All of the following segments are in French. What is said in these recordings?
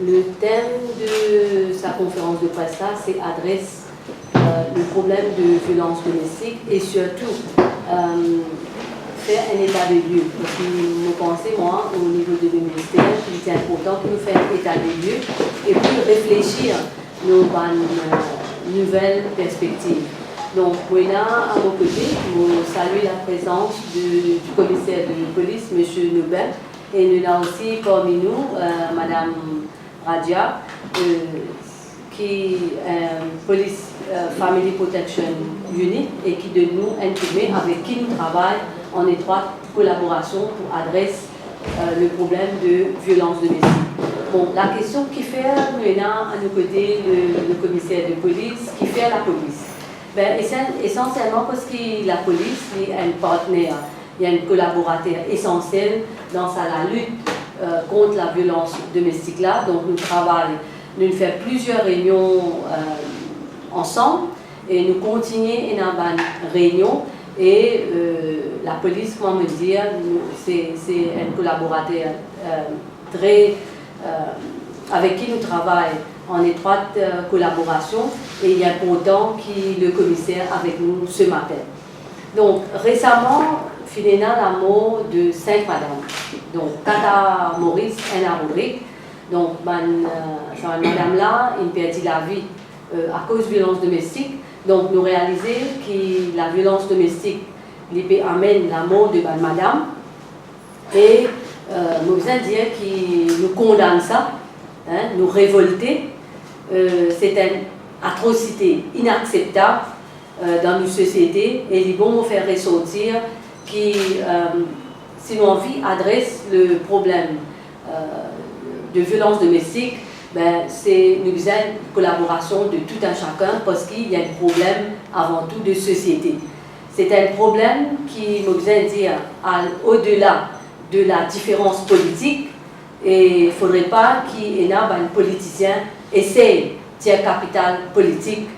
Le thème de sa conférence de presse là, c'est adresse le problème de violence domestique et surtout faire un état des lieux. Parce que nous pensons, moi, au niveau de ministère, il est important que nous fassions un état des lieux et puis réfléchir nos nouvelles perspectives. Donc, moi, là, à mon côté, je salue la présence du commissaire de police, M. Noubel, et nous avons aussi parmi nous Mme Radia, qui est Police Family Protection Unit et qui de nous intimé avec qui nous travaillons en étroite collaboration pour adresser le problème de violence domestique. Bon, la question qui fait maintenant à nos côtés le commissaire de police, qui fait la police. Ben, essentiellement parce que la police est un partenaire, il y a un collaborateur essentiel dans la lutte contre la violence domestique là. Donc nous travaillons, nous faisons plusieurs réunions ensemble et nous continuons dans une réunion et la police, comment me dire, c'est un collaborateur très avec qui nous travaillons en étroite collaboration et il est important que le commissaire avec nous ce matin. Donc récemment, Filéna la mort de 5 madames. Donc Kata Maurice et Anna Rodrigue. Donc cette madame-là, il perdit la vie à cause de violence domestique. Donc nous réalisons que la violence domestique amène la mort de madame. Et nous allons dire que nous condamnons ça, hein, nous révolter. C'est une atrocité inacceptable dans nos sociétés et il faut faire ressortir qui, si l'on vit, adresse le problème de violence domestique, ben, c'est une collaboration de tout un chacun parce qu'il y a un problème avant tout de société. C'est un problème qui nous dire au-delà de la différence politique et il ne faudrait pas qu'il y ait un politicien essaye de faire capital politique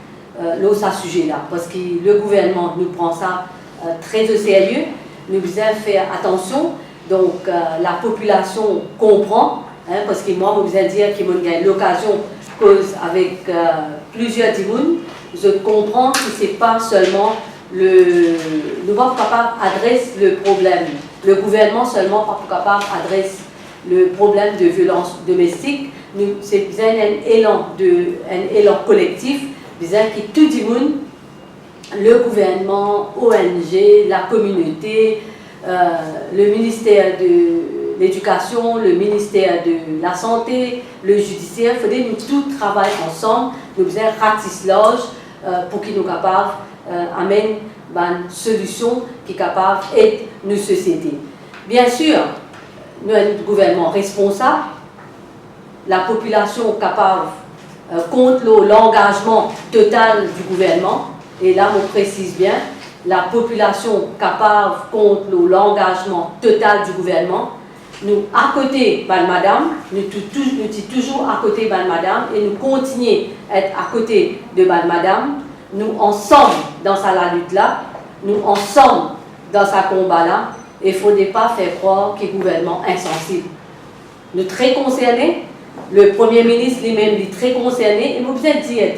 là, ce sujet-là parce que le gouvernement nous prend ça très au sérieux. Nous devons faire attention, donc la population comprend, hein, parce que moi, je veux dire qu'il y a l'occasion cause avec plusieurs dimoun, je comprends que ce n'est pas seulement nous ne sommes pas capables d'adresser le problème. Le gouvernement seulement pas capable d'adresser le problème de violence domestique. C'est un élan collectif, que tout le monde, le gouvernement, ONG, la communauté, le ministère de l'Éducation, le ministère de la Santé, le judiciaire, il faudrait nous tous travailler ensemble, nous faisons ratisser l'âge pour qu'ils nous capables d'amener une solution qui est capable d'aider nos sociétés. Bien sûr, nous avons un gouvernement responsable, la population capable contre l'engagement total du gouvernement, et là, on précise bien, la population capable contre l'engagement total du gouvernement. Nous, à côté de madame, nous sommes toujours à côté de madame et nous continuons à être à côté de madame. Nous ensemble dans la lutte là, nous ensemble dans ce combat là, et il ne faudrait pas faire croire que le gouvernement est insensible. Nous sommes très concernés, le Premier ministre lui-même est très concerné, et nous pouvons dire,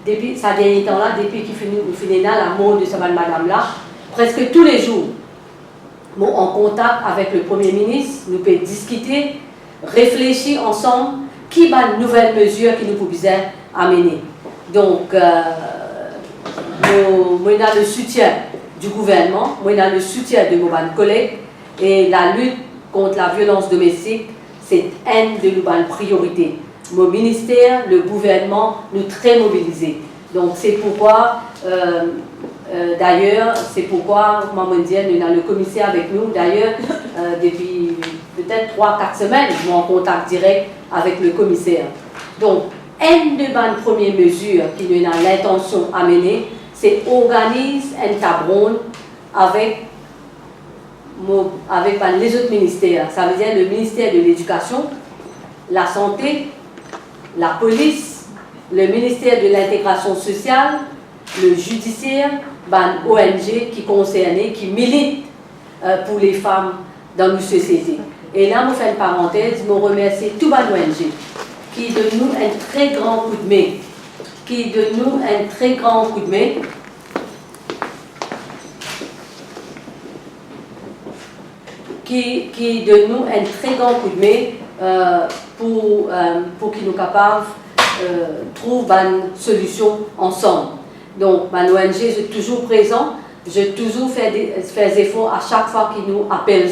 depuis ce dernier temps-là, depuis qu'il finit la mort de cette madame-là, presque tous les jours, nous sommes en contact avec le Premier ministre, nous pouvons discuter, réfléchir ensemble, qui va de nouvelles mesures que nous pouvons amener. Donc, nous avons le soutien du gouvernement, nous avons le soutien de nos collègues, et la lutte contre la violence domestique, c'est une de nos priorités. Mon ministère, le gouvernement, nous très mobilisés. Donc c'est pourquoi, d'ailleurs, moi, nous avons le commissaire avec nous, d'ailleurs, depuis peut-être 3-4 semaines, nous sommes en contact direct avec le commissaire. Donc, une de mes premières mesures qui nous a l'intention à mener, c'est organiser un tabron avec les autres ministères. Ça veut dire le ministère de l'Éducation, la Santé, la police, le ministère de l'intégration sociale, le judiciaire, ONG qui concernent, qui militent pour les femmes dans nos sociétés. Et là, je fais une parenthèse, je remercie tout le ONG qui donne nous un très grand coup de main. Qui donne nous un très grand coup de main. Qui donne nous un très grand coup de main pour qu'ils nous capables trouver une solution ensemble. Donc, ma ONG, je suis toujours présent, je toujours fais des efforts à chaque fois qu'ils nous appellent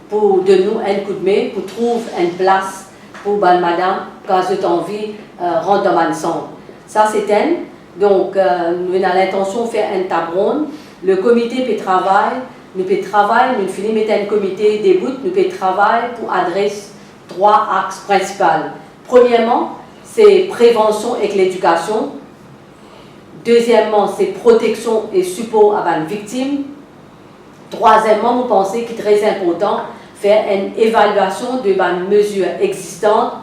pour donner nous un coup de main, pour trouver une place pour madame, quand j'ai envie de rentrer dans l'ensemble. Ça, c'est elle. Donc, nous avons l'intention de faire un tabron. Le comité peut travailler. Nous pouvons travailler, nous finissons mettre un comité début, nous pouvons travailler pour adresser 3 axes principaux. Premièrement, c'est prévention et l'éducation. Deuxièmement, c'est protection et support à les victimes. Troisièmement, nous pensons qu'il est très important faire une évaluation de les mesures existantes.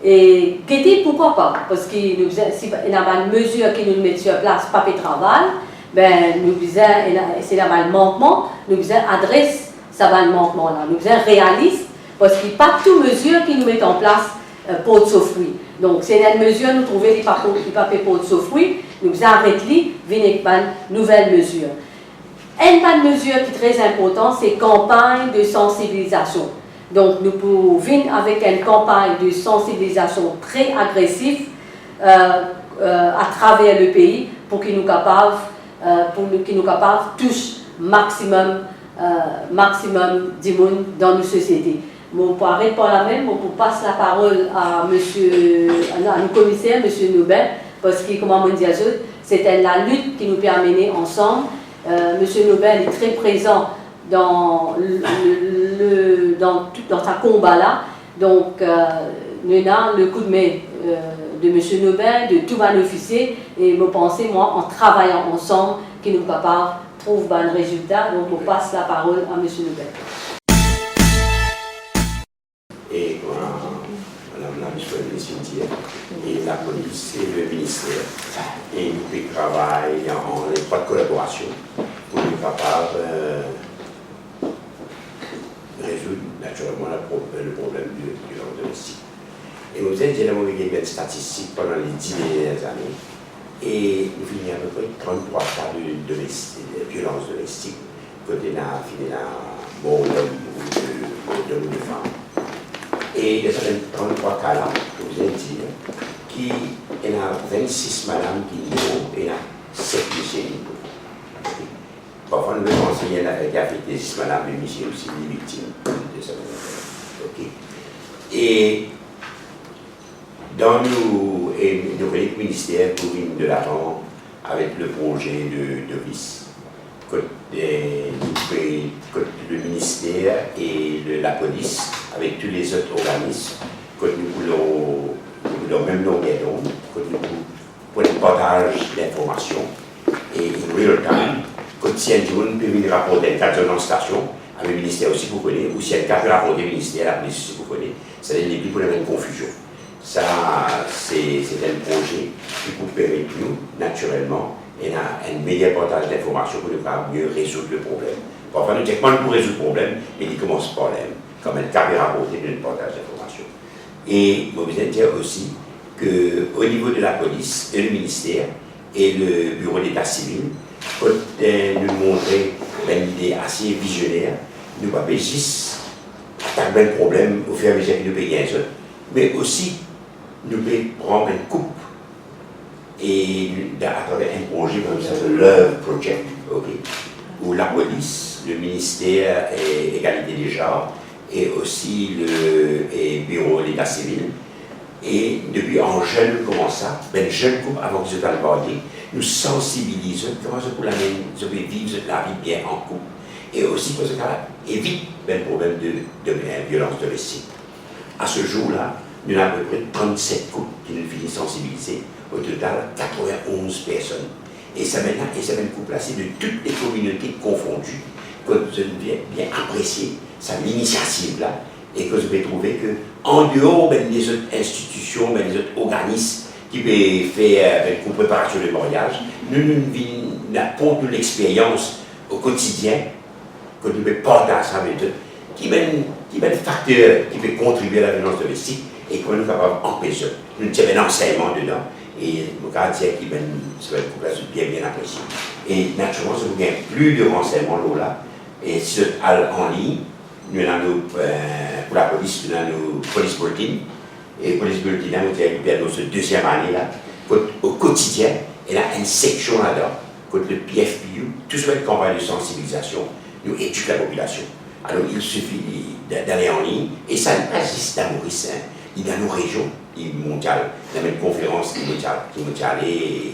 Et pourquoi pas? Parce qu'il y a une mesure qui nous met sur place, pas de travail. Ben, nous disons, c'est là le manquement, nous disons adresse ça va le manquement là, nous disons réaliste, parce qu'il n'y a pas de mesure qui nous met en place pour de fruits. Donc, c'est une mesure, nous trouvons qu'il n'y a pas pour de fruits, nous disons arrêtez-les, venez avec une nouvelle mesure. Une mesure qui est très importante, c'est campagne de sensibilisation. Donc, nous pouvons venir avec une campagne de sensibilisation très agressive à travers le pays pour qu'ils nous capables de toucher maximum du monde dans nos sociétés. Pour arrêter par la même, pour passer la parole à nos commissaires, M. Nobel, parce que, comme on dit, c'était la lutte qui nous peut amener ensemble. M. Nobel est très présent dans sa combat là. Donc, nous avons le coup de main de M. Nobel, de tous les officiers, et je pense, moi, en travaillant ensemble, qu'ils nous capables de trouver un résultat. Donc, on passe la parole à M. Nobel. Et Madame la vice-présidente et la police et le ministère, et nous travaillons en étroite collaboration pour être capables de résoudre naturellement le problème du violence domestique. Et nous avons généralement eu des statistiques pendant les 10 dernières années, et nous finissons à peu près 33 cas de violence domestique, côté là, fini là, bon, d'hommes ou de femmes. Et de ces 33 cas-là, je vous ai dit qu'il y a 26 madames qui sont et il y a 7 messieurs. Parfois, nous devons enseigner qu'il y a fait 6 madames et messieurs aussi des victimes de cette manière. Et dans nos ministères pour venir de l'avant avec le projet de vice, le ministère et la police, avec tous les autres organismes, que nous voulons même longueur d'onde, que nous pour le partage d'informations et in real time, que si un jour peut venir rapporter un cas de station, avec le ministère aussi vous connaissez, ou si un cas peut rapporter le ministère, la police aussi vous connaissez, c'est-à-dire les plus pour une confusion. Ça, c'est un projet qui vous permet nous, naturellement, et un meilleur partage d'informations pour nous mieux résoudre le problème. Parfois, nous disons pas pour résoudre le problème, mais il commence par problème, comme un cas rapporté d'un partage d'informations. Et je vous dire aussi qu'au niveau de la police et le ministère et le bureau d'état civil, quand nous montrer une idée assez visionnaire, nous ne pouvons pas juste attaquer le problème au fur et à mesure que nous payons, mais aussi nous pouvons prendre une coupe et à travers un projet comme ça, le Love Project, où la police, le ministère et égalité des genres, et aussi le bureau d'état civil, et depuis un jeune comme ça, un jeune couple avant que je t'en parle, nous sensibilisons comment je peux vivre la vie bien en couple, et aussi pour ce cas évite le problème de violence domestique. À ce jour-là, nous avons à peu près 37 couples qui nous finissent sensibiliser. Au total, 91 personnes. Et ça maintenant, un couple-là, c'est de toutes les communautés confondues que je viens bien apprécier cette initiative-là et que je vais trouver qu'en dehors des autres institutions, des autres organismes qui peuvent faire une préparation de mariage, nous apportons l'expérience au quotidien que nous pouvons partager avec eux qui est un facteur qui peut contribuer à la violence domestique et comment nous sommes capables d'empêcher. Nous avons un enseignement dedans et nous avons dit qu'il va être bien apprécié. Et naturellement, si vous avez plus de renseignements là, et si vous êtes en ligne, nous avons pour la police, nous avons police bulletin. Et police bulletin, nous avons cette deuxième année là, au quotidien, il y a une section là-dedans, contre le PFPU, tout ce qui est campagne de sensibilisation, nous éduquons la population. Alors il suffit d'aller en ligne, et ça n'est pas juste dans Maurice, hein. Il y a dans nos régions mondiales, il y a une conférence qui m'est allée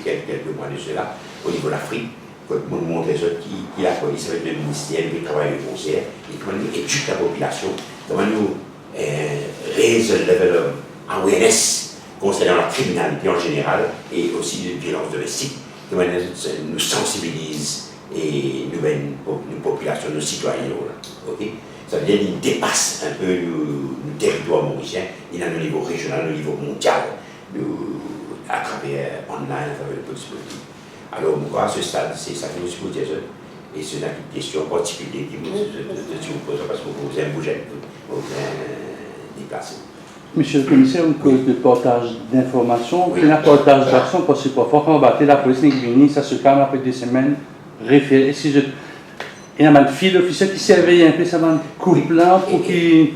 quelques mois de cela, au niveau de l'Afrique, pour nous montrer qui la police avec le ministère, le travail de concert, et comment nous éduquons la population, comment nous raise le level of awareness concernant la criminalité en général, et aussi de violence domestique, comment nous sensibilise et nos populations, nos citoyens. Okay? Ça veut dire qu'ils dépassent un peu le territoire mauricien, il est à un niveau régional, au niveau mondial, à travers online, à travers le police politique. Alors, moi, à ce stade, c'est ça que je vous dis, et c'est une question particulière qui vous pose, parce que vous avez bougé, vous avez déplacé. Monsieur le commissaire, une cause de portage d'informations, oui. Un portage d'action, parce que parfois, quand on battait la police n'est venue, ça se calme après des semaines, référé. Si je... Il y a un fil officiel qui surveille un peu ça, un coup de plan pour qu'il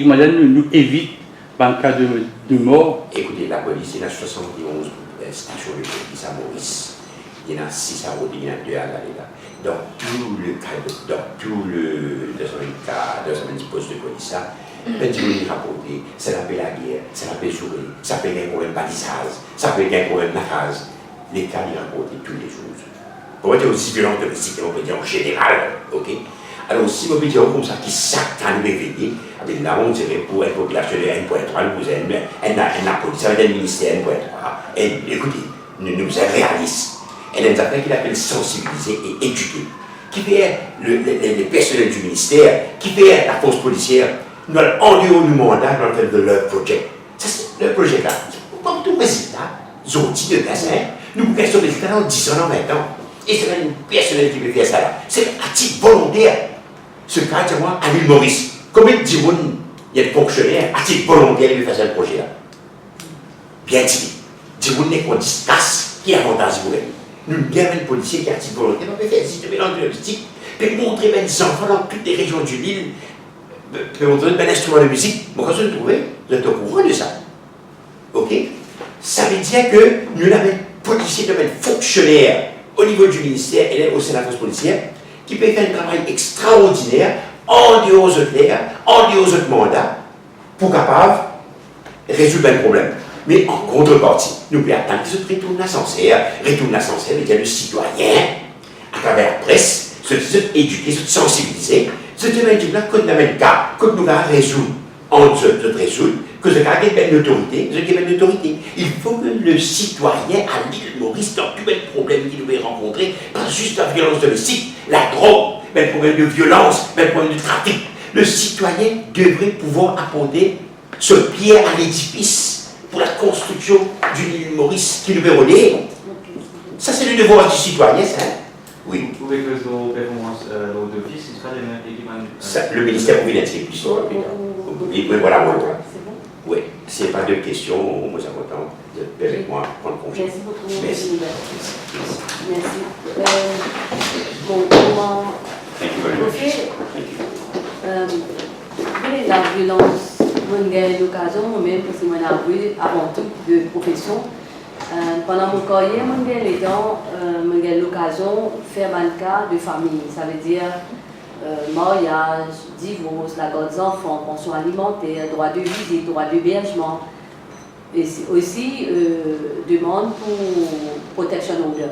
nous évite en cas de mort. Écoutez, la police, il y a 71 stations de police à Maurice. Il y en a 6 à Rôde, il y en a 2 à Galéda. Dans tout le cas, dans tout le 220 postes de police, ça, quand ils rapporter, ça s'appelle la guerre, ça s'appelle sourire, ça s'appelle un problème de balisage, ça s'appelle un problème de case. Les cas, ils rapportent tous les jours. On va dire aussi violence domestique, on peut dire en général, ok? Alors, si on peut dire comme ça, qui chaque année réveillé, là, on dirait pour une population de 1,3, vous avez la police, ça va être le ministère 1,3. Et écoutez, nous sommes réalistes. Elle a des affaires qu'il appelle sensibiliser et éduquer. Qui fait les personnels du ministère, qui fait la force policière, nous allons en dehors du mandat dans le cadre de leur projet. Le projet là, comme tout résultat, ils ont dit de bassin, nous pouvons faire ce résultat dans 10 ans, dans 20 ans. Et c'est un personnel qui peut faire ça là. C'est à titre volontaire. Ce cas, c'est moi, à l'île Maurice. Combien de Diron, il y a des fonctionnaires à titre volontaire qui peuvent faire ce projet là? Bien dit. Diron n'est qu'on discasse qui est avantage pour elle. Nous avons bien un policier qui est à titre volontaire. On peut faire des mélanges de logistique, peut montrer des enfants dans toutes les régions du Lille, peut montrer un instrument de musique. Moi, quand je le trouvais, vous êtes au courant de ça. Ok? Ça veut dire que nous avons un policier, un fonctionnaire au niveau du ministère et au sein de la force policière, qui peut faire un travail extraordinaire en dehors de l'air, en dehors de mandat, pour capable de résoudre un problème. Mais en contrepartie, nous pouvons attendre qu'ils se retournent l'ascenseur, il y a le citoyen, à travers la presse, se éduquer, se sensibiliser, se dire que nous avons un cas, que nous allons résoudre, de résoudre, que ce cas est une autorité, Il faut que le citoyen à l'île Maurice, dans tous les problèmes qu'il devait rencontrer, pas juste la violence domestique, la drogue, mais le problème de violence, mais le problème de trafic. Le citoyen devrait pouvoir apporter ce pied à l'édifice pour la construction d'une île Maurice qui devait relayer. Ça, c'est le devoir du citoyen, ça. Oui. Vous pouvez que vos performances d'office, ce sera des équipements. Le ministère vous l'inscrit plus tard. Et voilà, voilà. Oui, c'est pas de questions, moi ça m'entend. Permettez-moi de prendre confiance. Merci beaucoup. Merci. Bon, comment. La violence, j'ai eu l'occasion, moi-même, parce que j'ai eu avant tout de profession. Pendant mon carrière, j'ai eu l'occasion de faire un cas de famille. Ça veut dire mariage, divorce, la garde des enfants, pension alimentaire, droit de visite, droit d'hébergement. Et aussi demande pour protection order.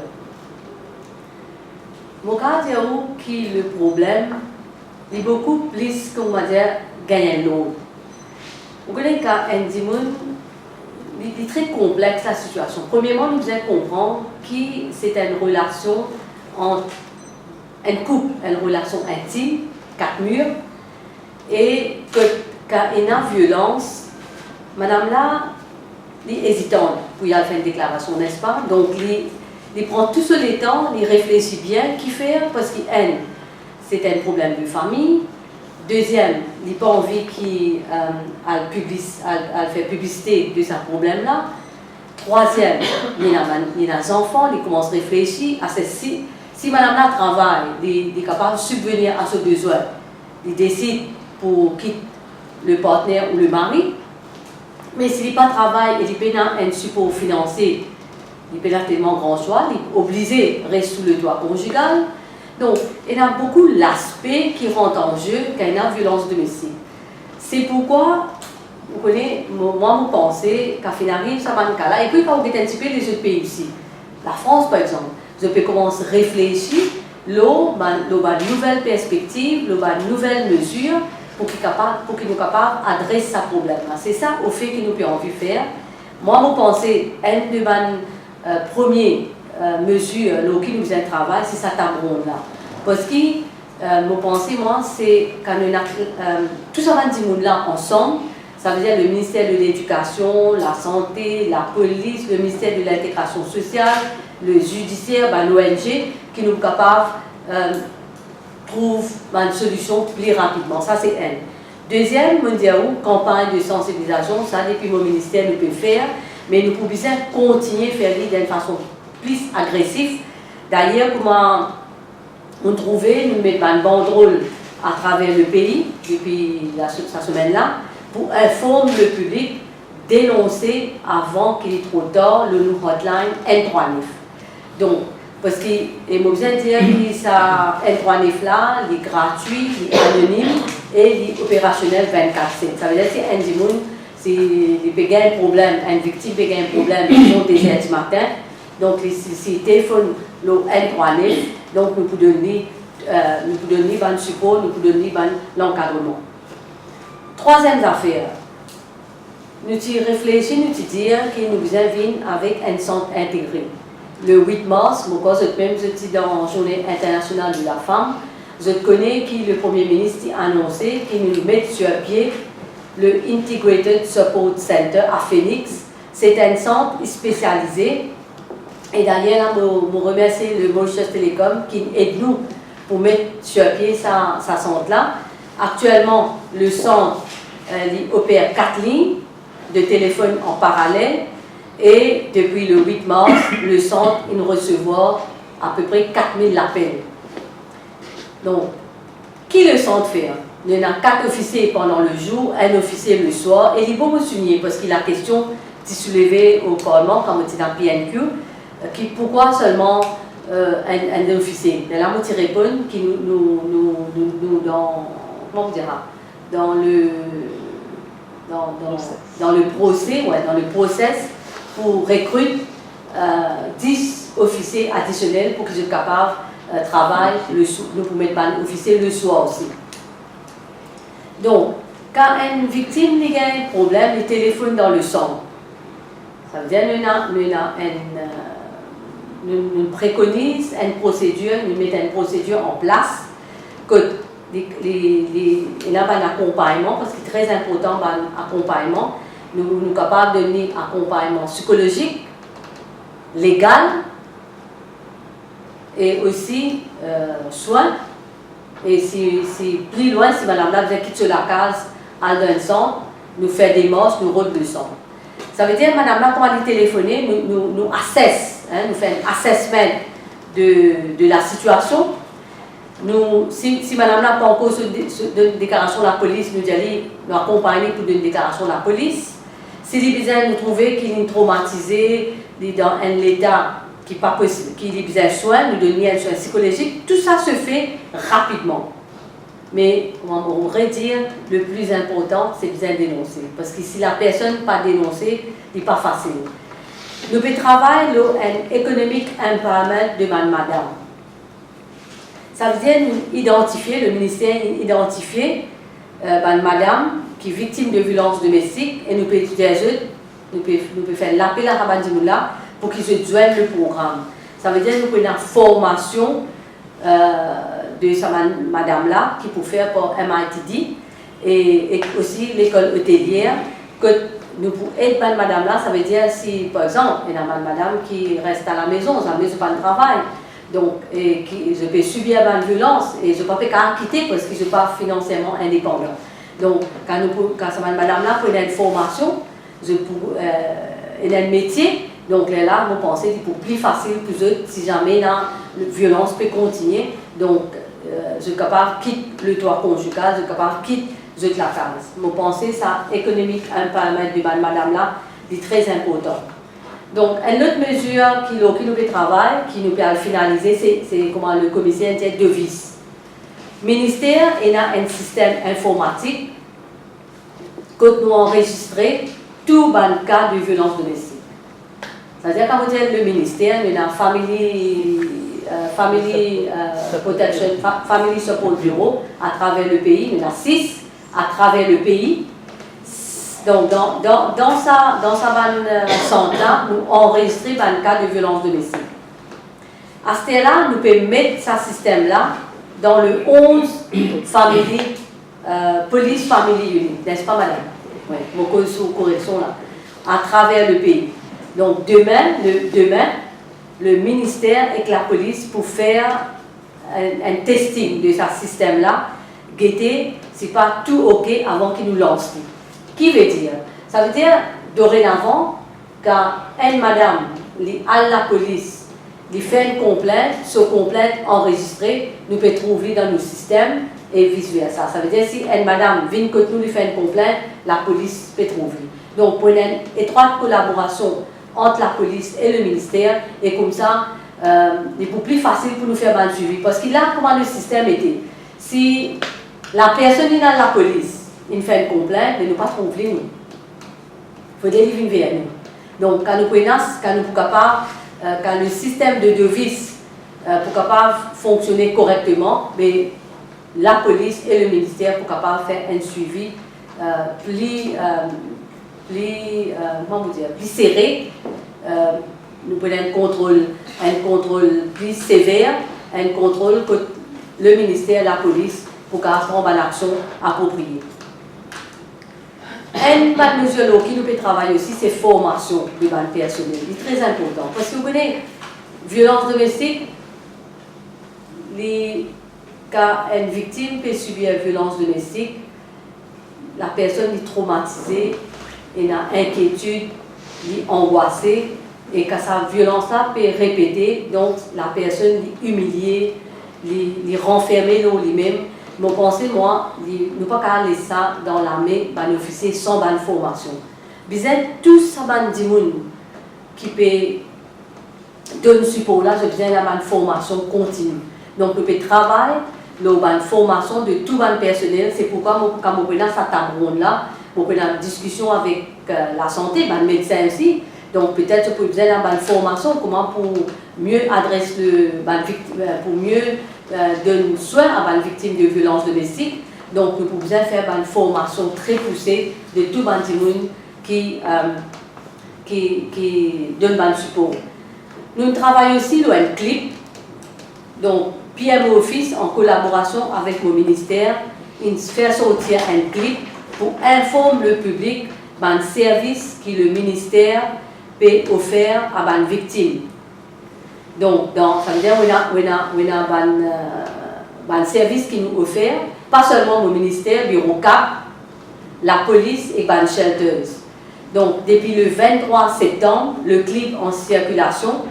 Mon cas, c'est qui le problème est beaucoup plus, qu'on va dire, gagner l'eau. Vous connaissez qu'un Indimoun, il est très complexe la situation. Premièrement, nous devons comprendre que c'est une relation entre un couple, une relation intime, 4 murs, et quand il y a une violence, madame là, il est hésitant pour y faire une déclaration, n'est-ce pas? Donc, il prend tout ce temps, il réfléchit bien, qui faire, parce qu'il c'est un problème de famille, Deuxième, il n'a pas envie qu'il fait publicité de ce problème-là. Troisième, il a des enfants, il commence à réfléchir à ceci. Si madame là travaille, il est capable de subvenir à ce besoin. Il décide pour quitter le partenaire ou le mari. Mais s'il n'a pas de travail et il peut un support financier, il peut tellement grand choix, il est obligé de rester sous le toit conjugal. Donc, il y a beaucoup l'aspect qui rentre en jeu quand il y a violence domestique. C'est pourquoi, vous connaissez, moi, je pense qu'à finir, ça va être là. Et puis, quand vous anticipez les autres pays ici, la France par exemple, vous pouvez commencer à réfléchir, une nouvelle perspective, une nouvelle mesure pour qu'il nous capable d'adresser ce problème. C'est ça, au fait, que nous avons envie de faire. Moi, je pense que une de mes premières mesures qui nous faisait travail, c'est ça là. Parce que, je pense, moi, c'est quand on a tout ça va dire là ensemble, ça veut dire le ministère de l'Éducation, la Santé, la Police, le ministère de l'Intégration sociale, le judiciaire, l'ONG, qui nous capable trouve une solution plus rapidement. Ça, c'est un. Deuxième, campagne de sensibilisation, ça, depuis mon ministère, nous peut faire, mais nous pouvons bien continuer à faire d'une façon plus agressive. D'ailleurs, comment on trouvait, nous mettons une banderole à travers le pays, depuis cette semaine-là, pour informer le public, dénoncer avant qu'il est trop tard le nouveau hotline N39. Donc, parce que, et je veux dire que ça N39 là, il est gratuit, il est anonyme et il est opérationnel 24/7. Ça veut dire que si un monde, il a un problème, une victime a un problème, ils sont des heures du matin, donc si téléphone le N39, donc nous pouvons donner un support, nous pouvons donner l'encadrement. Troisième affaire, nous réfléchissons, nous disons que nous venons avec un centre intégré. Le 8 mars, je même dans la Journée internationale de la femme, je connais que le Premier ministre a annoncé qu'il nous met sur pied le Integrated Support Center à Phoenix. C'est un centre spécialisé. Et d'ailleurs, je remercie le Mauritius Telecom qui aide nous pour mettre sur pied ce centre-là. Actuellement, le centre opère 4 lignes de téléphone en parallèle. Et depuis le 8 mars, le centre recevoir à peu près 4000 appels. Donc, qui le centre fait? Il y en a 4 officiers pendant le jour, un officier le soir. Et il faut me souligner, parce que la question est soulevée au Parlement, comme on dit dans PNQ, pourquoi seulement un officier? Là, on répond que nous comment on dira, dans le procès, dans le process, pour recruter 10 officiers additionnels pour qu'ils soient capables de travailler, nous pouvons mettre un officier le soir aussi. Donc, quand une victime a un problème, il téléphone dans le centre. Ça veut dire que nous préconisons une procédure, nous mettons une procédure en place, que il y a un accompagnement, parce que c'est très important, un accompagnement. Nous sommes capables de donner un accompagnement psychologique, légal, et aussi soins. Et si plus loin, si madame là vient quitter la case, à un centre, nous fait des marches, nous rodons le centre. Ça veut dire que madame là, quand elle est téléphonée, nous assess, nous faisons un assessment de la situation. Si madame n'a pas encore une déclaration de la police, nous nous accompagnons pour une déclaration de la police. Si les besoins nous trouvent qu'il est traumatisé dans un état qui n'est pas possible, qu'il a besoin de soins, nous donnons un soin psychologique, tout ça se fait rapidement. Mais, on va dire, le plus important, c'est bien dénoncer. Parce que si la personne n'est pas dénoncée, ce n'est pas facile. Nous pouvons travailler un economic empowerment de madame. Ça veut dire identifier, le ministère identifier madame qui est victime de violence domestique et nous pouvons étudier nous pouvons faire l'appel à Rabandimoula pour qu'ils se joignent le programme. Ça veut dire que nous pouvons une formation de cette madame-là qui peut faire pour MITD et aussi l'école hôtelière que nous pouvons aider madame-là. Ça veut dire si, par exemple, il y a une madame qui reste à la maison, ça ne pas de travail. Donc, et qui, je peux subir une violence et je ne peux pas quitter parce que je ne suis pas financièrement indépendant. Donc, quand madame-là prend une formation, elle a un métier, donc là, vous pensez que c'est plus facile pour eux si jamais la violence peut continuer. Donc, je suis capable de quitter le toit conjugal, je suis capable de quitter la case. Vous pensez que ça économique empowerment de madame-là est très important. Donc, une autre mesure qui nous travaille, qui nous permet de finaliser, c'est comment le commissaire dit devis. Le ministère a un système informatique que nous enregistrons tout le cas de violence domestique. C'est-à-dire quand vous dites le ministère, il y a Family Support Bureau à travers le pays, il y en a 6 à travers le pays. Donc, dans sa santé, nous enregistrons le cas de violence domestique. À ce là nous pouvons mettre ce système-là dans le 11 Police Family Unit, n'est-ce pas, madame? Oui, vos corrections là, à travers le pays. Donc, demain, le ministère et la police pour faire un testing de ce système-là, guetter si pas tout OK avant qu'ils nous lancent. Qui veut dire? Ça veut dire, dorénavant, quand une madame à la police fait une complainte, ce complainte enregistrée, nous pouvons trouver dans nos systèmes et vice-versa. Ça veut dire, si une madame vient que nous lui fait une complainte, la police peut trouver. Donc, pour une étroite collaboration entre la police et le ministère, et comme ça, c'est plus facile pour nous faire un suivi. Parce que là, comment le système était? Si la personne est dans la police, il fait une complainte, mais nous ne pas trouver nous. Il faut délivrer vers nous. Donc, quand nous sommes capables, quand le système de devis pour capable fonctionner correctement, mais la police et le ministère pour capable faire un suivi plus serré. Nous prenons un contrôle plus sévère, un contrôle que le ministère et la police pour prendre une action appropriée. Une mesure qui nous peut travailler aussi, c'est formation du ban personnel. C'est très important. Parce que vous connaissez, violence domestique, quand une victime peut subir une violence domestique, la personne est traumatisée, elle a inquiétude, elle est angoissée, et quand sa violence-là peut répéter, donc la personne est humiliée, elle est renfermée dans lui-même. Mon pensée, moi, ne pas garder ça dans la main d'un officier sans bonne formation. Vous êtes tous ça des gens qui peut donner support là, je besoin d'une formation continue. Donc, nous pouvons travailler la formation de tout le personnel. C'est pourquoi, quand nous prenons cette table là, nous prenons une discussion avec la santé, le médecin aussi. Donc, peut-être que nous avons besoin d'une formation, comment pour mieux adresser pour mieux donner soin à une victime de violence domestique. Donc, nous pouvons faire une formation très poussée de tout le monde qui donne un support. Nous travaillons aussi dans un clip. Donc, PMO Office, en collaboration avec mon ministère, il fait sortir un clip pour informer le public d'un service que le ministère peut offrir à une victime. Donc, ça veut dire qu'on a un service qui nous offre, pas seulement au ministère, bureau CAP, la police et les shelters. Donc, depuis le 23 septembre, le clip en circulation,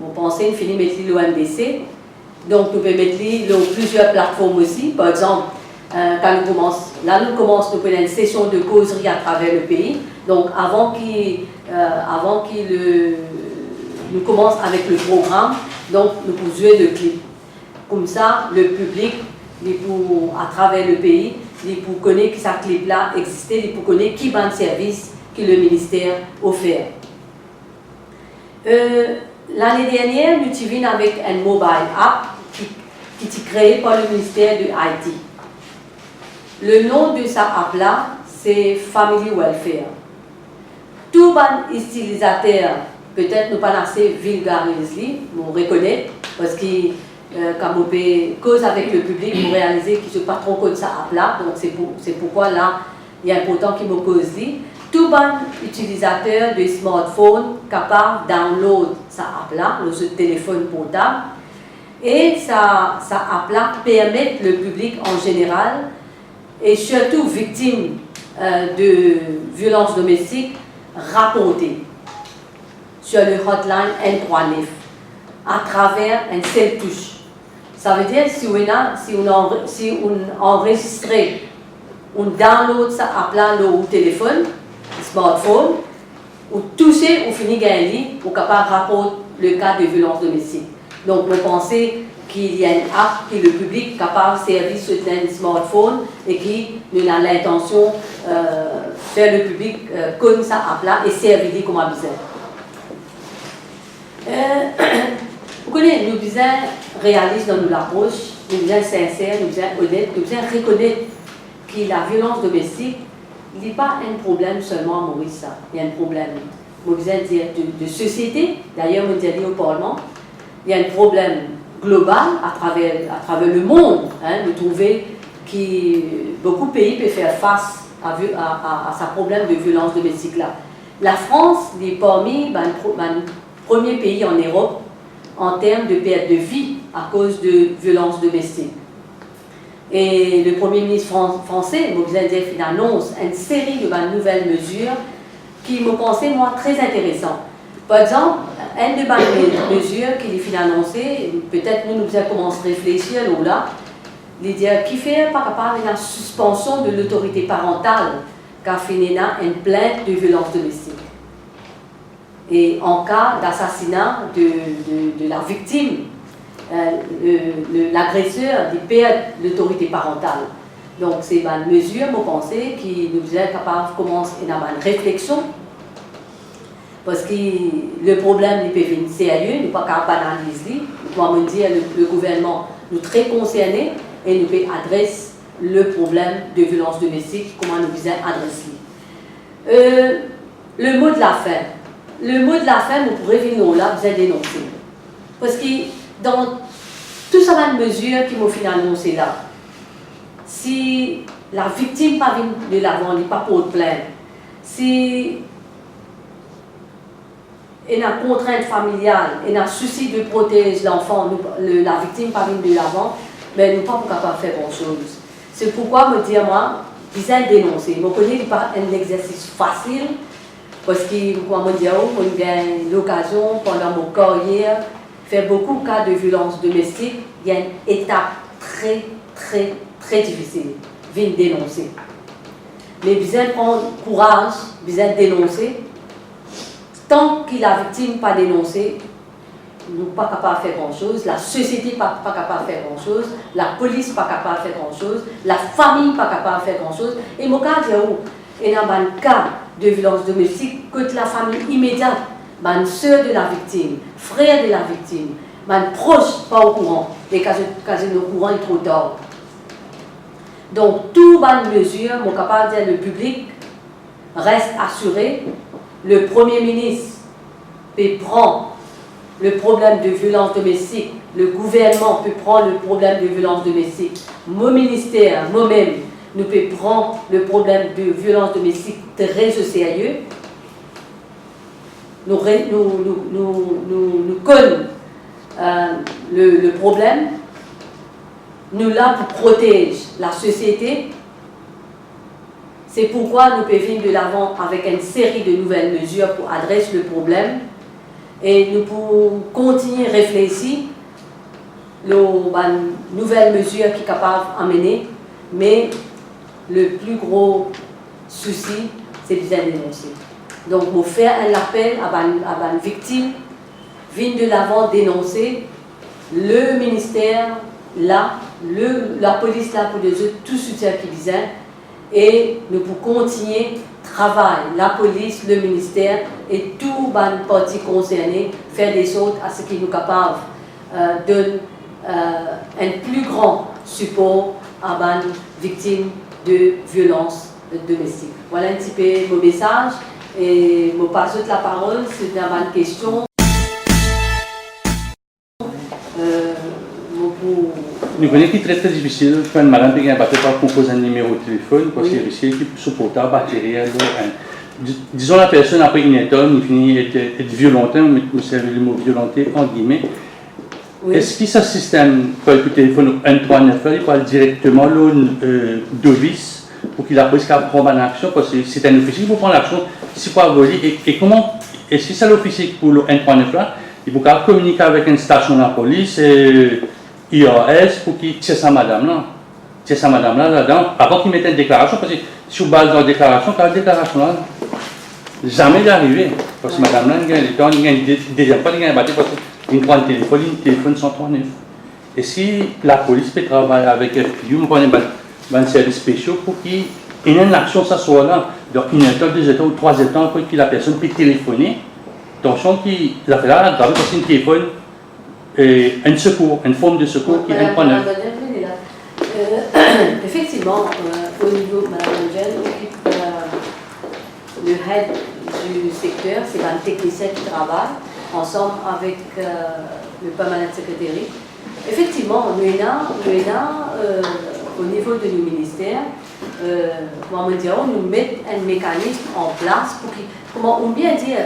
vous pensez, il finit de mettre l'OMDC. Donc, nous pouvons mettre sur plusieurs plateformes aussi. Par exemple, quand nous commençons une session de causerie à travers le pays. Donc, avant nous commençons avec le programme, donc nous pouvons jouer le clip. Comme ça, le public, à travers le pays, il peut connaître que ce clip-là existait, il peut connaître qui est le service que le ministère offert. L'année dernière, nous avons avec un mobile app qui est créé par le ministère de Haïti. Le nom de cette app-là, c'est Family Welfare. Tout bon utilisateur, peut-être ne pas assez vulgarisé, vous reconnaître, parce que quand vous cause avec le public, vous réalisez qu'il ne se pas trop comme ça app-là, donc c'est pourquoi là, il est important qu'il me cause. tout bon utilisateur de smartphone capable de download sa app là, le téléphone portable, et sa app là permet le public en général, et surtout victimes de violences domestiques, rapporter sur le hotline N39 à travers un seul touche. Ça veut dire si on enregistre, on download sa app là au téléphone, smartphone, ou toucher, on finit gagner, on capable de rapporter le cas de violence domestique. Donc, on pense qu'il y a une app que le public est capable de servir sur un smartphone et qui a l'intention de faire le public connaître sa app là et servir comme un besoin. Vous connaissez, nous besoin réalistes dans notre approche, nous besoin sincères, nous besoin honnêtes, nous besoin reconnaître que la violence domestique, il n'est pas un problème seulement à Maurice, il y a un problème. Nous besoin dire de société, d'ailleurs, on dit au Parlement, il y a un problème global à travers le monde. Hein, de trouver que beaucoup de pays peuvent faire face à ce problème de violence domestique là. La France est parmi le premier pays en Europe en termes de perte de vie à cause de violences domestiques. Et le Premier ministre français, il annonce une série de nouvelles mesures qui me pensaient, moi, très intéressantes. Par exemple, une de mesures qu'il a annoncées, peut-être nous avons commencé à réfléchir là, il dit qu'il fait pas capable de la suspension de l'autorité parentale car il y a une plainte de violence domestique. Et en cas d'assassinat de la victime, l'agresseur perd l'autorité parentale. Donc c'est une mesure, je pense, qui nous est capable de commencer une réflexion. Parce que le problème n'est pas sérieux, nous ne pouvons pas banaliser. Nous pouvons dire que le gouvernement nous est très concerné et nous pouvons adresser le problème de violence domestique, comment nous pouvons adresser. Le mot de la fin. Le mot de la fin, nous pourrions venir là, vous avez dénoncé. Parce que dans tout ça, une mesure qui m'ont fait annoncer là, si la victime pas vient de l'avant, n'est pas pour plainte, si il y a une contrainte familiale, il y a un souci de protéger l'enfant, la victime pas vient de l'avant, mais nous ne sommes pas capables de faire grand-chose. C'est pourquoi me dire, moi, bien dénoncer. Je connais pas un exercice facile, parce que, comme je dis, on a l'occasion, pendant mon carrière, faire beaucoup de cas de violence domestique, il y a une étape très difficile, venir dénoncer. Mais bien prendre courage, bien dénoncer. Tant que la victime n'est pas dénoncée, nous ne sommes pas capables de faire grand-chose, la société n'est pas capable de faire grand-chose, la police n'est pas capable de faire grand-chose, la famille n'est pas capable de faire grand-chose. Et mon cas, il y a un cas de violence domestique que la famille immédiate, ma soeur de la victime, frère de la victime, ma proche pas au courant, et quand je au courant, il est trop tard. Donc, toute bonne mesure, mon capable de dire le public reste assuré. Le Premier ministre peut prendre le problème de violence domestique, le gouvernement peut prendre le problème de violence domestique, mon ministère, moi-même, nous pouvons prendre le problème de violence domestique très au sérieux. Nous connaissons le problème, nous là pour protéger la société. C'est pourquoi nous pouvons venir de l'avant avec une série de nouvelles mesures pour adresser le problème et nous pouvons continuer à réfléchir aux nouvelles mesures qui sont capables d'amener, mais le plus gros souci, c'est de dénoncer. Donc, nous faire un appel à une victime, venir de l'avant dénoncer, le ministère là, la police là pour les autres, tout soutien qui vient. Et nous pouvons continuer travail, la police, le ministère et tout les parties concernées, faire des choses à ce qui nous capable de un plus grand support à les victimes de violences domestiques. Voilà un petit peu mon message et je passe la parole c'est une question. Nous connaissons qui est très difficile. Je fais une madame qui a pas composer un numéro de téléphone parce que c'est difficile qui supporter batterie disons la personne après une étonne, il finit être violenté, vous savez le mot violenté, en guillemets. Oui. Est-ce que ce système, quand il téléphone 139, il parle directement d'office pour qu'il appuie qu'à prendre une action, parce que c'est un officier pour prendre l'action, c'est pas voler. Et comment, est-ce que c'est l'officier pour le 139 là, il faut communiquer avec une station de la police, IRS, pour qu'il tire sa madame là. Tire sa madame là, là-dedans, avant qu'il mette une déclaration, parce que si vous basez dans la déclaration, quand la déclaration là, jamais d'arriver. Parce que madame là, il y a une deuxième fois, il y a un bâtiment, il prend le téléphone 139. Et si la police peut travailler avec FPU, on prend un service spécial pour qu'il y ait une action, ça soit là, donc une étape, 2 étapes ou 3 étapes, pour que la personne puisse téléphoner. Attention qu'il a fait là, grave, parce qu'il téléphone, un secours, une forme de secours qui est 139. Effectivement, au niveau, Mme Angel occupe le head du secteur, c'est un technicien qui travaille ensemble avec le permanent secretary. Effectivement, au niveau de nos ministères, nous mettons un mécanisme en place pour comment on bien dire,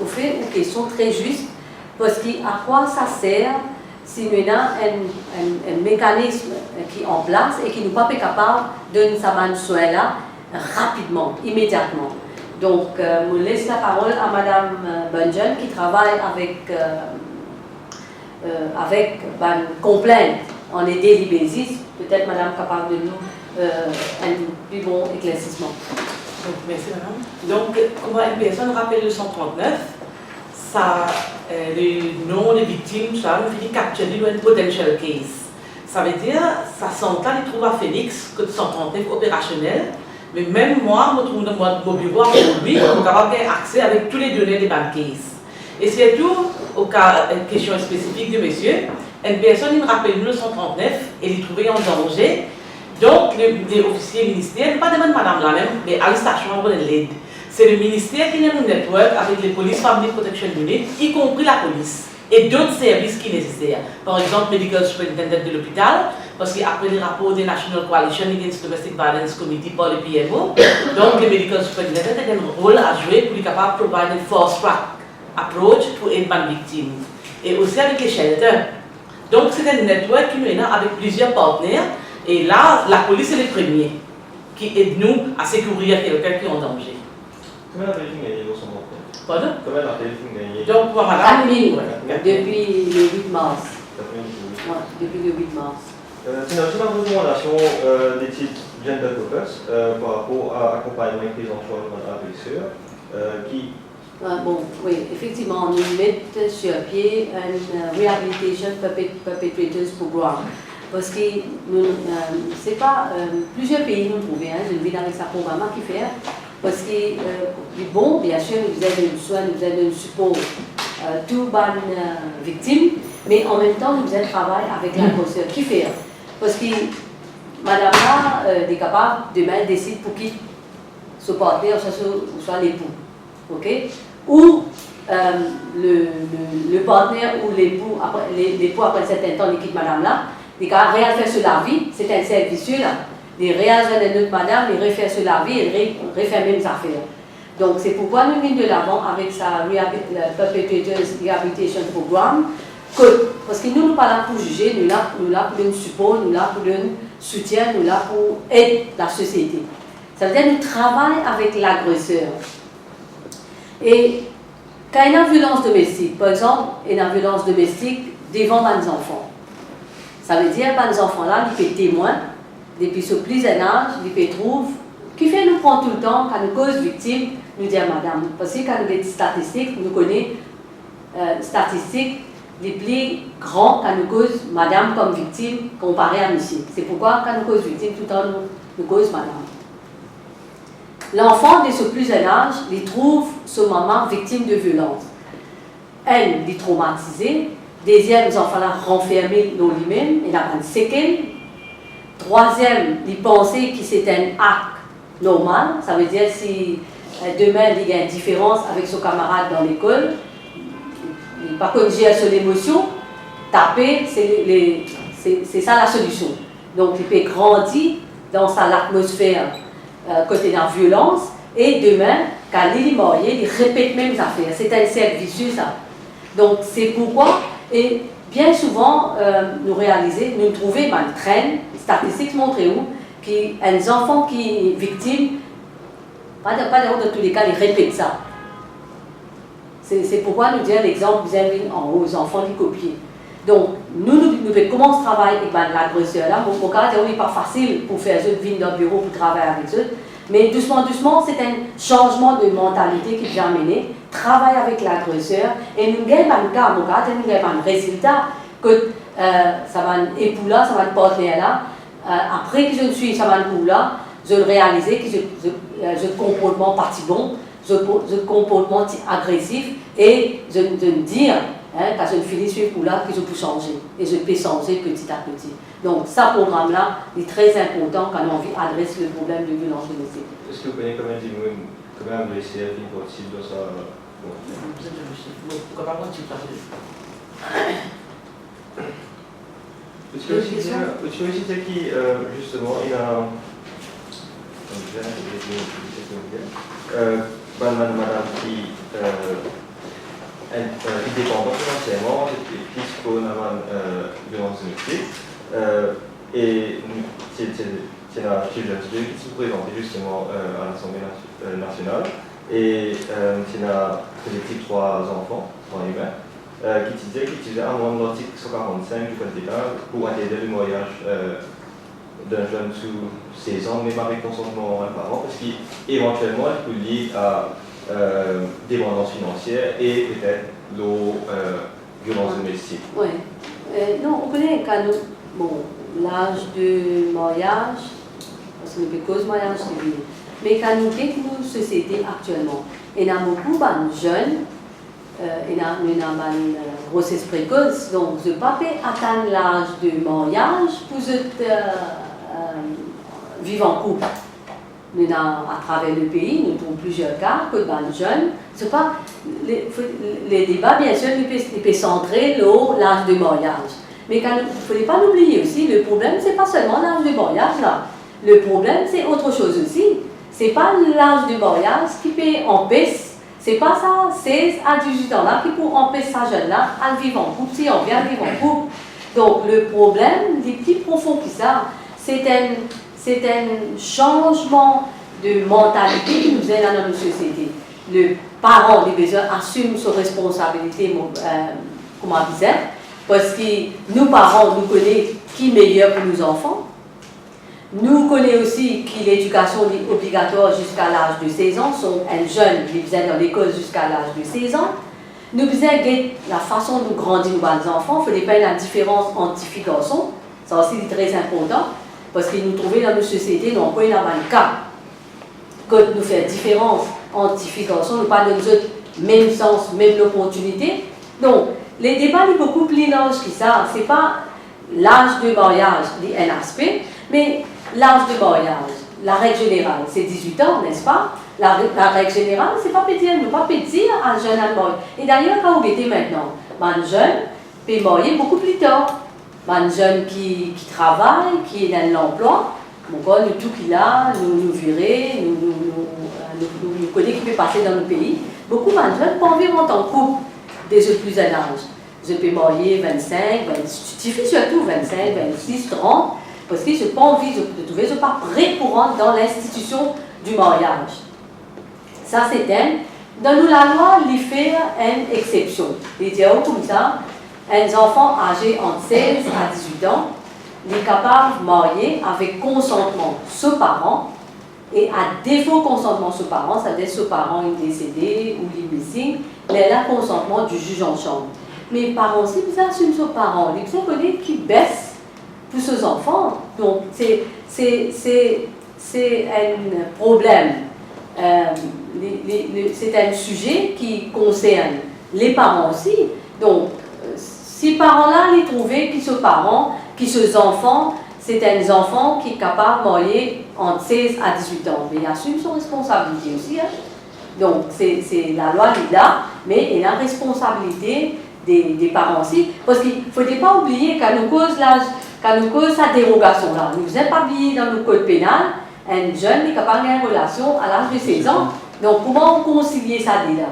au fait, une question très juste, parce qu'à quoi ça sert si maintenant un mécanisme qui est en place et qui n'est pas capable de nous soin là rapidement, immédiatement. Donc, je laisse la parole à Mme Bungeon qui travaille avec complainte en est daily basis. Peut-être Mme est capable de nous un plus bon éclaircissement. Donc, merci Madame. Donc, comment une personne rappelle le 139, ça, le nom des victimes, ça veut dire capturer un potential case. Ça veut dire, ça s'entend, il trouve à Félix que le 139 opérationnel, mais même moi, je trouve dans mon bureau aujourd'hui, je suis capable d'avoir accès avec tous les données des bank cases. Et surtout, au cas, une question spécifique de monsieur, une personne, il me rappelle le 139 et il est trouvé en danger. Donc, les officiers ministériels, pas demande madame la même, mais à la station de l'aide. C'est le ministère qui a un network avec les police family protection unit, y compris la police, et d'autres services qui nécessaires. Par exemple, medical superintendent de l'hôpital, parce qu'après les rapports des National Coalition Against Domestic Violence Committee par le PMO, donc le medical superintendent a un rôle à jouer pour être capable de provide une force track approach pour aider les victimes. Et aussi avec les shelters. Donc, c'est un network qui nous est avec plusieurs partenaires. Et là, la police est les premiers qui aident nous à sécuriser quelqu'un qui est en danger. Combien de téléphone gagné au 139? Pardon? Combien de téléphone gagné? Donc, pour madame, 4 000 depuis le 8 mars. Ouais. Depuis le 8 mars. C'est une recommandation des types Gender Focus par rapport à l'accompagnement et prise en charge de l'agresseur qui. Bon, oui, effectivement, nous mettons sur pied un Rehabilitation Perpetrators Program. Parce que c'est pas plusieurs pays nous trouvent, je vis avec sa programme qui fait, parce que bon, bien sûr, nous aidons le soin, nous aidons le support tout les victimes, mais en même temps, nous aidons travailler avec l'agresseur qui fait. Parce que madame là est capable demain décide pour qui se porter, soit l'époux, ok? Ou le partenaire ou l'époux après un certain temps, il quitte madame là. Les gars réagissent sur la vie, c'est un service là. Les réagissent de notre madame, ils refaire sur la vie et refaire les mêmes affaires. Donc c'est pourquoi nous venons de l'avant avec sa Perpetrators Rehabilitation Program, parce que nous ne sommes pas là pour juger, nous sommes là pour donner support, nous sommes là pour donner soutien, nous sommes là pour aider la société. Ça veut dire que nous travaillons avec l'agresseur. Et quand il y a une violence domestique, par exemple, il y a une violence domestique devant les enfants. Ça veut dire que les enfants-là, ils peuvent témoins, depuis ce plus jeune âge, ils peuvent trouver, qui fait nous prendre tout le temps, quand nous cause victime, nous dire madame. Parce que quand nous avons des statistiques, nous connaissons statistiques les plus grands quand nous cause madame comme victime comparé à monsieur. C'est pourquoi quand nous cause victime, tout le temps nous cause madame. L'enfant de ce plus jeune âge, il trouve ce maman victime de violence. Elle, il est traumatisée. Deuxième, les enfants là renfermés dans lui-même, il a une séquelle. Troisième, il pensait que c'était un acte normal. Ça veut dire si demain il y a une différence avec son camarade dans l'école, il ne pas corriger sur l'émotion, taper, c'est ça la solution. Donc il peut grandir dans l'atmosphère côté de la violence, Et demain, quand il est marié, il répète même les affaires. C'est un cercle vicieux, ça. Donc, c'est pourquoi, et bien souvent, nous trouvons une traîne, statistiques montrent où, qu'un enfant qui est victime, pas dans tous les cas, il répète ça. C'est pourquoi nous disons l'exemple, vous avez en haut, aux enfants qui copient. Donc, nous comment on travaille avec l'agresseur là. Mon cas, c'est pas facile pour faire eux venir dans le bureau pour travailler avec eux. Mais doucement, c'est un changement de mentalité qui vient amener. Travailler avec l'agresseur et nous gagnons un cas, mon cas, nous gagnons un résultat que ça va un époux là, ça va un partenaire là. Après que je suis, ça va un époux là, je le réaliser que je comportement parti bon, je comportement agressif et je me dire, quand je finis ce coup-là, que je peux changer. Et je peux changer petit à petit. Donc, ce programme-là est très important quand on adresse le problème de violence domestique. Est-ce que vous connaissez quand même les CF possible dans ça? Pourquoi pas continuer ça? Tu peux aussi dire qui, justement, il a... madame qui est dépendante financièrement, puisqu'on a une violence domestique. Et c'est la children's bill qui se présentait justement à l'Assemblée nationale. Et c'est la collectif 3 enfants, 3 humains, qui disait un moment de l'article 145 du Code pénal pour interdire le mariage d'un jeune sous 16 ans, même avec consentement d'un parent, parce qu'éventuellement, il peut lier à dépendance financière et peut-être violence domestique. Oui. Non, on connaît quand nous, bon, l'âge de mariage, parce que nous avons cause mariage civil, mais quand nous avons une société actuellement, il y a beaucoup de jeunes, il y a une grossesse précoce, donc je ne peux pas atteindre l'âge de mariage pour vivre en couple. Nous à travers le pays, nous trouvons plusieurs cas que dans les jeunes, c'est pas les débats, bien sûr, ils peuvent centrer l'âge de mariage. Mais il ne faut pas l'oublier aussi, le problème, ce n'est pas seulement l'âge de mariage là. Le problème, c'est autre chose aussi. Ce n'est pas l'âge de mariage qui peut empêcher, ce n'est pas ça, 16 à 18 ans là, qui peut empêcher sa jeune là à vivre en couple, si on vient vivre en couple. Donc le problème, il est plus profond que ça. C'est un changement de mentalité qui nous aide dans notre société. Le parent, les besoins, assume ses responsabilités, comment on disait, parce que nous, parents, nous connaissons qui est meilleur pour nos enfants. Nous connaissons aussi que l'éducation est obligatoire jusqu'à l'âge de 16 ans. Un jeune qui vient dans l'école jusqu'à l'âge de 16 ans. Nous faisons la façon de grandir nos enfants. Il ne faut pas la différence entre filles et garçons. Ça aussi est très important. Parce que nous trouvons dans nos sociétés, nous n'avons pas le cas. Quand nous faisons différence entre filles et garçons, nous pas dans nous même sens, même opportunité. Donc, les débats sont beaucoup plus larges que ça. Ce n'est pas l'âge de mariage, un aspect, mais l'âge de mariage, la règle générale, c'est 18 ans, n'est-ce pas? La règle générale, c'est pas petit, nous pas petit à un jeune à marier. Et d'ailleurs, quand vous mettez maintenant, un jeune peut marier beaucoup plus tard. Un jeune qui travaille, qui est dans l'emploi, nous tout qu'il a, nous virer, nous connaissons qui peut passer dans le pays. Beaucoup de jeunes peuvent vivre en tant que couple, des autres plus à l'âge. Je peux marier 25, 26, surtout 25, 26, 30, parce que je n'ai pas envie de trouver, je ne suis pas prêt pour rentrer dans l'institution du mariage. Ça, c'est dans nous, la loi, il fait une exception. Il dit comme ça, un enfant âgé entre 16 à 18 ans, il est capable de marier avec consentement de ses parents, et à défaut consentement de ses parents, c'est-à-dire ses parents sont décédés ou les missing, il a le consentement du juge en chambre. Mais les parents aussi, ils assument ses parents, ils ont qui baissent pour ses enfants. Donc, c'est un problème. C'est un sujet qui concerne les parents aussi. Donc, ces parents-là, ils trouvaient que ces parents, que ces enfants, c'est un enfant qui est capable de marier entre 16 à 18 ans. Mais il assume son responsabilité aussi. Hein. Donc, c'est la loi est là, mais il a la responsabilité des parents aussi. Parce qu'il ne faut pas oublier qu'à nous cause sa dérogation là, nous n'avons pas oublié dans le code pénal un jeune est capable d'avoir une relation à l'âge de 16 ans. Donc, comment concilier ça déjà?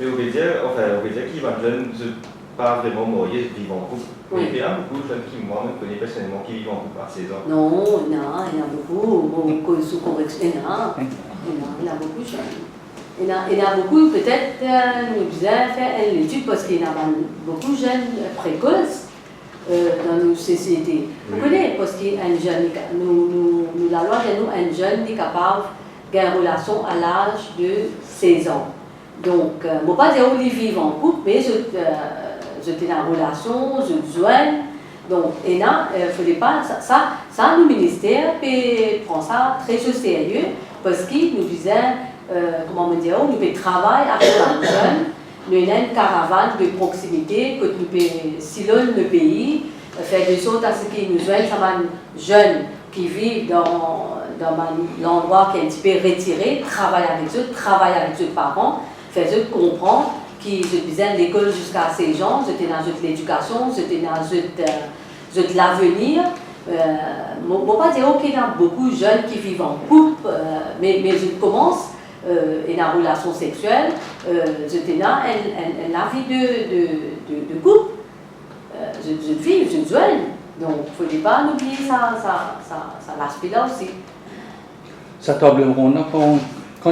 Mais on peut dire qu'il va jeune, pas vraiment marié, vivre en couple. Oui. Il y a beaucoup de jeunes qui, moi-même, connais personnellement, qui vivent en couple à 16 ans. Non, il y en a beaucoup, sous correction, il y en a beaucoup de jeunes. Il y en a beaucoup, peut-être, nous devons faire une étude parce qu'il y a beaucoup de jeunes précoces dans nos sociétés. Vous connaissez, parce qu'un jeune, la loi de nous, un jeune est capable d'avoir une relation à l'âge de 16 ans. Donc, je ne vais pas dire qu'ils vivent en couple, mais j'étais dans une relation, je joigne. Donc, et là, il ne faudrait pas, ça, le ministère prend ça très au sérieux, parce qu'il nous disait, comment me dire, nous pouvons travailler avec les jeunes, nous avons une caravane de proximité, que nous pouvons sillonner le pays, faire de sorte à ce qu'ils nous joignent, ça va jeunes qui vivent dans l'endroit qui est un petit peu retiré, travailler avec eux, travailler avec leurs parents, faire eux comprendre qu'ils faisaient l'école jusqu'à 16 ans, j'étais dans l'éducation, j'étais dans l'avenir. Je ne peux pas dire qu'il y a beaucoup de jeunes qui vivent en couple, mais je commence une relation sexuelle, j'étais dans la vie de couple. Je vis, je joigne. Donc, il ne faut pas oublier ça l'aspect-là aussi. Ça table ronde, quand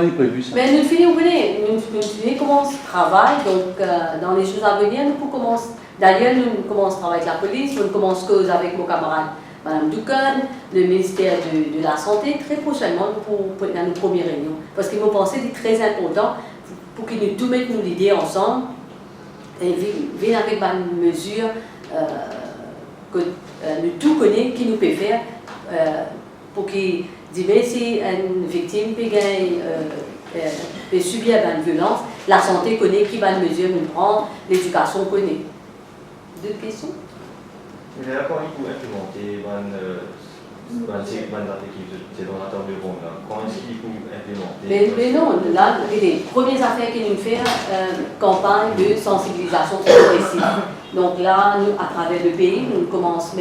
il est prévu ça? Mais nous finissons, nous commençons le travail, donc dans les choses à venir, nous commençons. D'ailleurs, nous commençons à travailler avec la police, nous commençons à causer avec mon camarade Mme Ducan, le ministère de la Santé, très prochainement pour nos premières réunions. Parce que nous pensons que c'est très important pour que nous tous mettions nos idées ensemble et venir avec une mesure que nous tous connaissons, qui nous peut faire pour qu'il dise si une victime peut subir une violence, la santé connaît qui va une mesure nous prendre, l'éducation connaît. D'autres questions? Mais là, quand il faut implémenter c'est dans la table de ronde, quand est-ce qu'il faut implémenter? Mais non, là, les premières affaires que nous faisons, campagne de sensibilisation progressive. Donc là, nous, à travers le pays, nous commençons à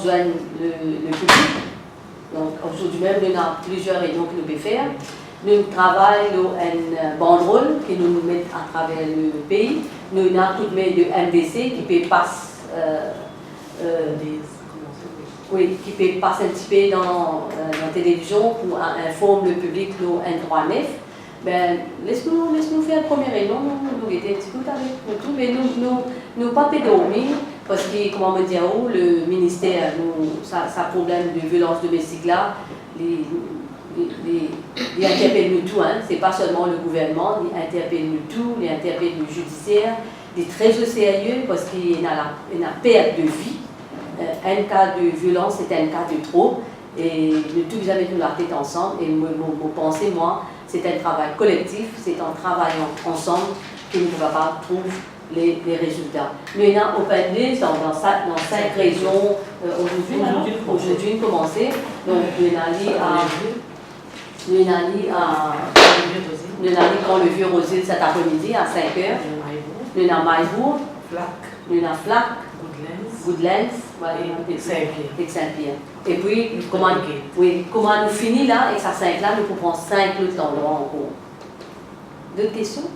joindre le public. Donc aujourd'hui même, nous avons plusieurs réunions que nous pouvons faire. Nous travaillons une banderole que nous mettons à travers le pays. Nous avons toutes les de MDC qui peut passer qui peut passer un petit peu dans la télévision pour informer le public de N39. Ben, laisse-nous faire la première réunion, nous étions un petit peu avec tout, mais nous pas dormir parce que, comment me dire, le ministère, ça problème de violence domestique là, il interpelle nous tout, hein. C'est pas seulement le gouvernement, il interpelle nous tout, il interpelle le judiciaire, il est très au sérieux parce qu'il y a une perte de vie. Un cas de violence c'est un cas de trop et nous tous avec nous la tête ensemble et mon pensée, moi, c'est un travail collectif, c'est en travaillant ensemble que nous pouvons pas trouver les résultats. Nous avons open list dans 5 régions aujourd'hui nous commencé. Donc nous allons à Grandlevieux-Rosile cet après-midi à 5h. Nous avons Maillebourg, nous avons Flac, Goodlands et Saint-Pierre. Et puis, comment nous finissons là, et ça 5 là, nous pouvons prendre 5 autres endroits encore. D'autres questions?